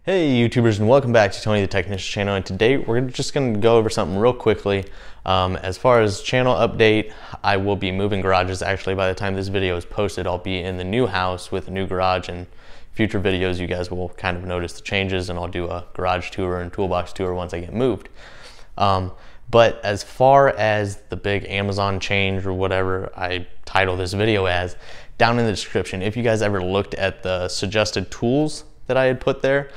Hey YouTubers, and welcome back to Tony the Technician channel. And today we're just going to go over something real quickly. As far as channel update, I will be moving garages. Actually, by the time this video is posted, I'll be in the new house with a new garage, and future videos you guys will kind of notice the changes, and I'll do a garage tour and toolbox tour once I get moved. But as far as the big Amazon change, or whatever I title this video as, down in the description, if you guys ever looked at the suggested tools that I had put there,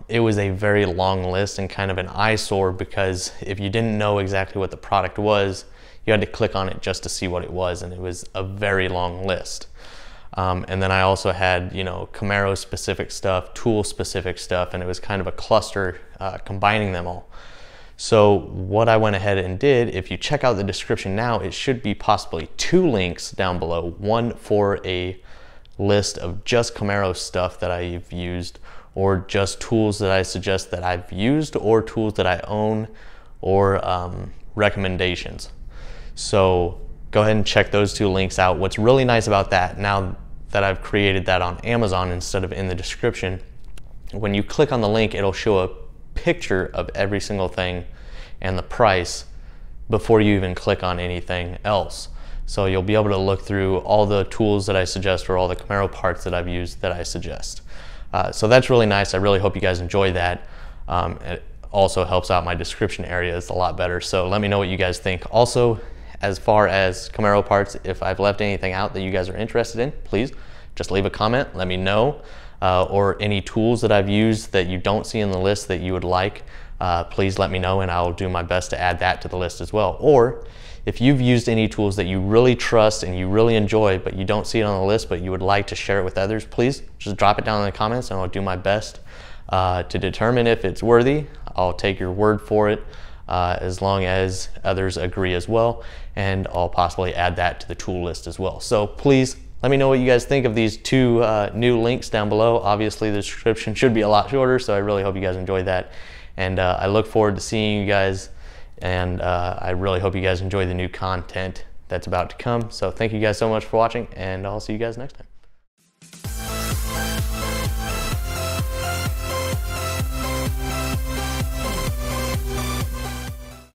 it was a very long list and kind of an eyesore, because if you didn't know exactly what the product was, you had to click on it just to see what it was, and it was a very long list. And then I also had, Camaro specific stuff, tool specific stuff, and it was kind of a cluster combining them all. So what I went ahead and did, if you check out the description now, it should be possibly two links down below, one for a list of just Camaro stuff that I've used, or just tools that I suggest that I've used, or tools that I own, or recommendations. So go ahead and check those two links out. What's really nice about that, now that I've created that on Amazon instead of in the description, when you click on the link, it'll show a picture of every single thing and the price before you even click on anything else. So you'll be able to look through all the tools that I suggest, or all the Camaro parts that I've used that I suggest. So that's really nice. I really hope you guys enjoy that. It also helps out my description areas a lot better. So let me know what you guys think. Also, as far as Camaro parts, if I've left anything out that you guys are interested in, please just leave a comment, let me know. Or any tools that I've used that you don't see in the list that you would like, please let me know, and I'll do my best to add that to the list as well. Or if you've used any tools that you really trust and you really enjoy, but you don't see it on the list, but you would like to share it with others, please just drop it down in the comments, and I'll do my best to determine if it's worthy. I'll take your word for it, as long as others agree as well, and I'll possibly add that to the tool list as well. So please let me know what you guys think of these two new links down below. Obviously the description should be a lot shorter, so I really hope you guys enjoyed that. And I look forward to seeing you guys, and I really hope you guys enjoy the new content that's about to come. So thank you guys so much for watching, and I'll see you guys next time.